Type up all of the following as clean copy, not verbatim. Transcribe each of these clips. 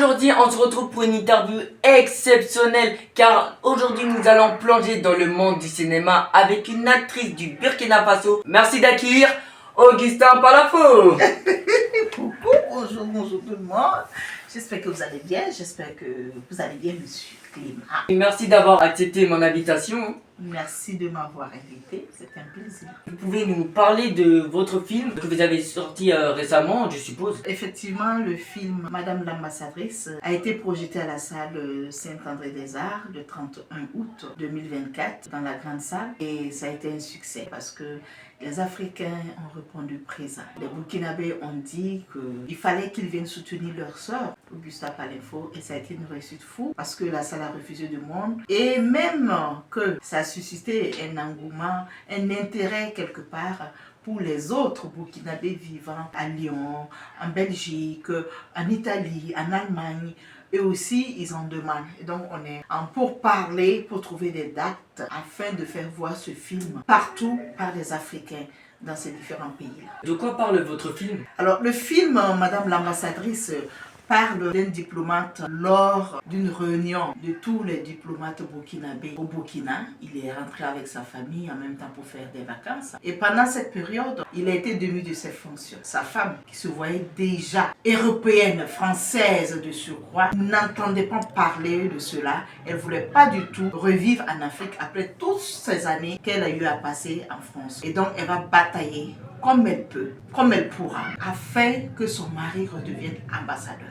Aujourd'hui, on se retrouve pour une interview exceptionnelle car aujourd'hui, nous allons plonger dans le monde du cinéma avec une actrice du Burkina Faso. Merci d'accueillir Augustin Palafo. Coucou, bonjour tout le monde. J'espère que vous allez bien, j'espère que vous allez bien, monsieur Clément. Merci d'avoir accepté mon invitation. Merci de m'avoir invité, c'est un plaisir. Vous pouvez nous parler de votre film que vous avez sorti récemment, je suppose. Effectivement, le film Madame l'ambassadrice a été projeté à la salle Saint-André-des-Arts le 31 août 2024 dans la grande salle et ça a été un succès parce que les Africains ont répondu présent. Les Burkinabés ont dit qu'il fallait qu'ils viennent soutenir leur sœur, Augusta Palafo, et ça a été une réussite fou parce que la salle a refusé du monde et même que ça a suscité un engouement, un intérêt quelque part pour les autres Burkinabés vivant à Lyon, en Belgique, en Italie, en Allemagne. Eux aussi, ils en demandent. Et donc, on est en pourparlers pour trouver des dates afin de faire voir ce film partout par les Africains dans ces différents pays-là. De quoi parle votre film? Alors, le film Madame l'ambassadrice parle d'un diplomate lors d'une réunion de tous les diplomates burkinabés au Burkina. Il est rentré avec sa famille en même temps pour faire des vacances. Et pendant cette période, il a été démis de ses fonctions. Sa femme, qui se voyait déjà européenne, française de surcroît, n'entendait pas parler de cela. Elle ne voulait pas du tout revivre en Afrique après toutes ces années qu'elle a eu à passer en France. Et donc, elle va batailler comme elle peut, comme elle pourra, afin que son mari redevienne ambassadeur.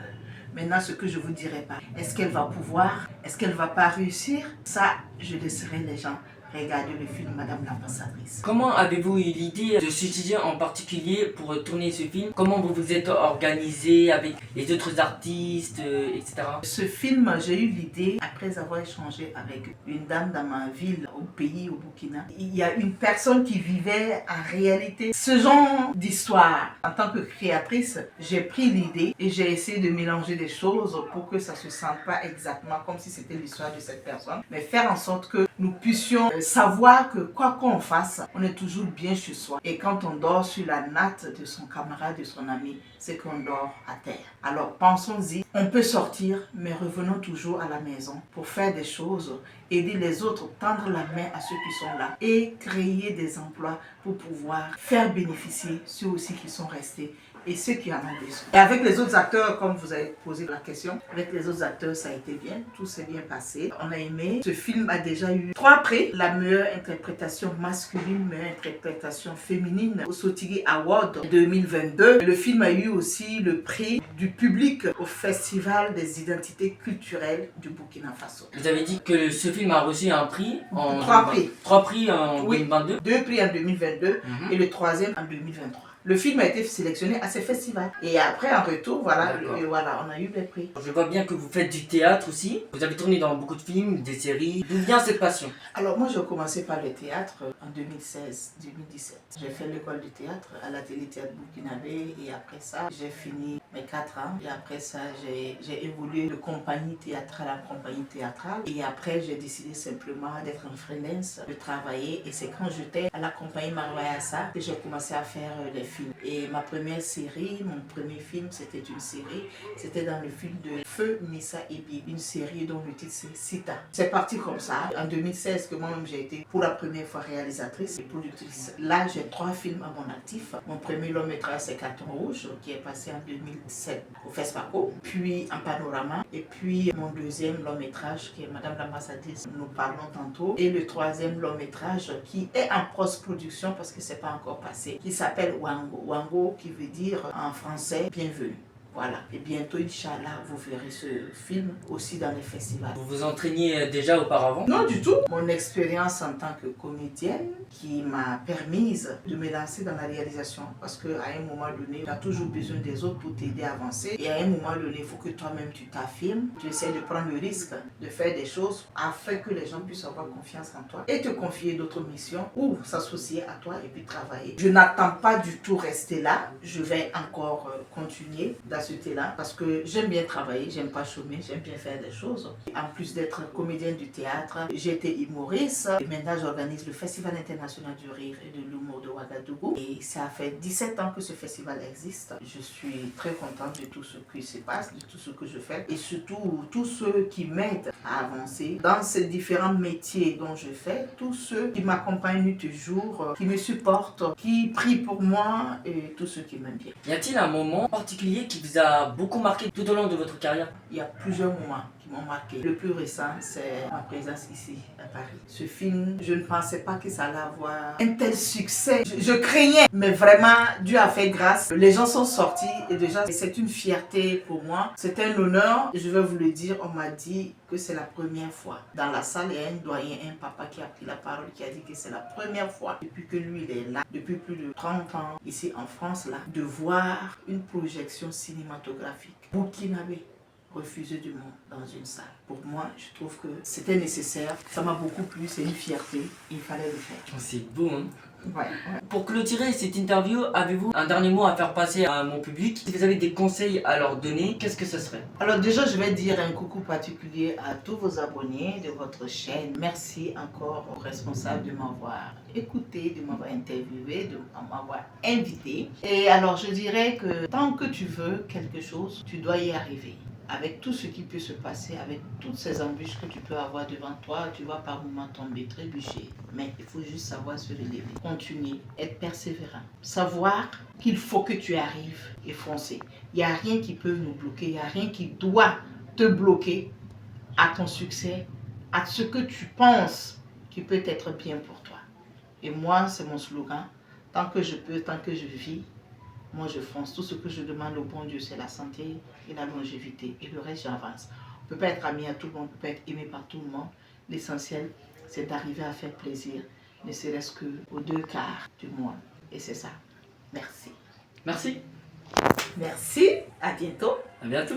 Maintenant, ce que je vous dirai pas, est-ce qu'elle va pouvoir, est-ce qu'elle va pas réussir? Ça, je laisserai les gens regarder le film Madame l'ambassadrice. Comment avez-vous eu l'idée de ce sujet en particulier pour tourner ce film? Comment vous vous êtes organisé avec les autres artistes, etc. Ce film, j'ai eu l'idée après avoir échangé avec une dame dans ma ville, au pays, au Burkina. Il y a une personne qui vivait en réalité ce genre d'histoire. En tant que créatrice, j'ai pris l'idée et j'ai essayé de mélanger des choses pour que ça se sente pas exactement comme si c'était l'histoire de cette personne, mais faire en sorte que nous puissions savoir que quoi qu'on fasse, on est toujours bien chez soi. Et quand on dort sur la natte de son camarade, de son ami, c'est qu'on dort à terre. Alors pensons-y, on peut sortir, mais revenons toujours à la maison pour faire des choses, aider les autres, tendre la main à ceux qui sont là et créer des emplois pour pouvoir faire bénéficier ceux aussi qui sont restés et ceux qui en ont besoin. Et avec les autres acteurs, comme vous avez posé la question, avec les autres acteurs, ça a été bien, tout s'est bien passé. On a aimé. Ce film a déjà eu 3 prix. La meilleure interprétation masculine, meilleure interprétation féminine au Sotigui Award 2022. Le film a eu aussi le prix du public au Festival des identités culturelles du Burkina Faso. Vous avez dit que ce film a reçu un prix en 3 prix. 3 prix en 2022. 2 prix en 2022 et le 3e en 2023. Le film a été sélectionné à ces festivals. Et après, en retour, voilà, on a eu les prix. Je vois bien que vous faites du théâtre aussi. Vous avez tourné dans beaucoup de films, des séries. D'où vient cette passion? Alors moi, j'ai commencé par le théâtre en 2016-2017. J'ai fait l'école de théâtre à la Télé-Théâtre Burkinabé et après ça, j'ai fini mes 4 ans. Et après ça, j'ai évolué de compagnie théâtrale en compagnie théâtrale. Et après, j'ai décidé simplement d'être en freelance, de travailler. Et c'est quand j'étais à la compagnie Maroyassa que j'ai commencé à faire les films. Et ma première série, mon premier film, c'était une série. C'était dans le film de Feu Missa Ebi, une série dont le titre c'est Sita. C'est parti comme ça. En 2016, que moi-même j'ai été pour la première fois réalisatrice et productrice. Là, j'ai 3 films à mon actif. Mon premier long métrage, c'est Carton Rouge, qui est passé en 2007 au FESPACO, puis en panorama. Et puis mon deuxième long métrage, qui est Madame l'ambassadrice, nous parlons tantôt. Et le 3e long métrage, qui est en post-production parce que c'est pas encore passé, qui s'appelle Wango. Wango qui veut dire en français bienvenue. Voilà. Et bientôt, Inch'Allah, vous verrez ce film aussi dans les festivals. Vous vous entraîniez déjà auparavant? Non, du tout. Mon expérience en tant que comédienne qui m'a permise de me lancer dans la réalisation. Parce qu'à un moment donné, tu as toujours besoin des autres pour t'aider à avancer. Et à un moment donné, il faut que toi-même tu t'affirmes. Tu essaies de prendre le risque de faire des choses afin que les gens puissent avoir confiance en toi et te confier d'autres missions ou s'associer à toi et puis travailler. Je n'attends pas du tout rester là. Je vais encore continuer dans ce thé-là parce que j'aime bien travailler, j'aime pas chômer, j'aime bien faire des choses. En plus d'être comédienne du théâtre, j'ai été humoriste et maintenant j'organise le Festival international du rire et de l'humour de Ouagadougou. Et ça fait 17 ans que ce festival existe. Je suis très contente de tout ce qui se passe, de tout ce que je fais et surtout tous ceux qui m'aident à avancer dans ces différents métiers dont je fais, tous ceux qui m'accompagnent toujours, qui me supportent, qui prient pour moi et tous ceux qui m'aiment bien. Y a-t-il un moment particulier qui vous a beaucoup marqué tout au long de votre carrière? Il y a plusieurs moments qui m'ont marqué. Le plus récent, c'est ma présence ici à Paris. Ce film, je ne pensais pas que ça allait avoir un tel succès. Je craignais, mais vraiment, Dieu a fait grâce. Les gens sont sortis et déjà, c'est une fierté pour moi. C'est un honneur. Je vais vous le dire, on m'a dit que c'est la première fois. Dans la salle, il y a un doyen, un papa qui a pris la parole, qui a dit que c'est la première fois depuis que lui, il est là, depuis plus de 30 ans, ici en France, là, de voir une projection cinématographique burkinabé refuser du monde dans une salle. Pour moi, je trouve que c'était nécessaire. Ça m'a beaucoup plu, c'est une fierté. Il fallait le faire. Oh, c'est beau, hein? Ouais. Pour clôturer cette interview, avez-vous un dernier mot à faire passer à mon public? Si vous avez des conseils à leur donner, qu'est-ce que ce serait? Alors déjà, je vais dire un coucou particulier à tous vos abonnés de votre chaîne. Merci encore aux responsables de m'avoir écouté, de m'avoir interviewé, de m'avoir invité. Et alors, je dirais que tant que tu veux quelque chose, tu dois y arriver. Avec tout ce qui peut se passer, avec toutes ces embûches que tu peux avoir devant toi, tu vas par moments tomber, trébucher. Mais il faut juste savoir se relever, continuer, être persévérant. Savoir qu'il faut que tu arrives et foncer. Il n'y a rien qui peut nous bloquer, il n'y a rien qui doit te bloquer à ton succès, à ce que tu penses qui peut être bien pour toi. Et moi, c'est mon slogan. Tant que je peux, tant que je vis, moi je fonce. Tout ce que je demande au bon Dieu, c'est la santé et la longévité. Et le reste, j'avance. On ne peut pas être ami à tout le monde, on ne peut pas être aimé par tout le monde. L'essentiel, c'est d'arriver à faire plaisir, ne serait-ce qu'aux 2/4 du monde. Et c'est ça. Merci. Merci. Merci. À bientôt. À bientôt.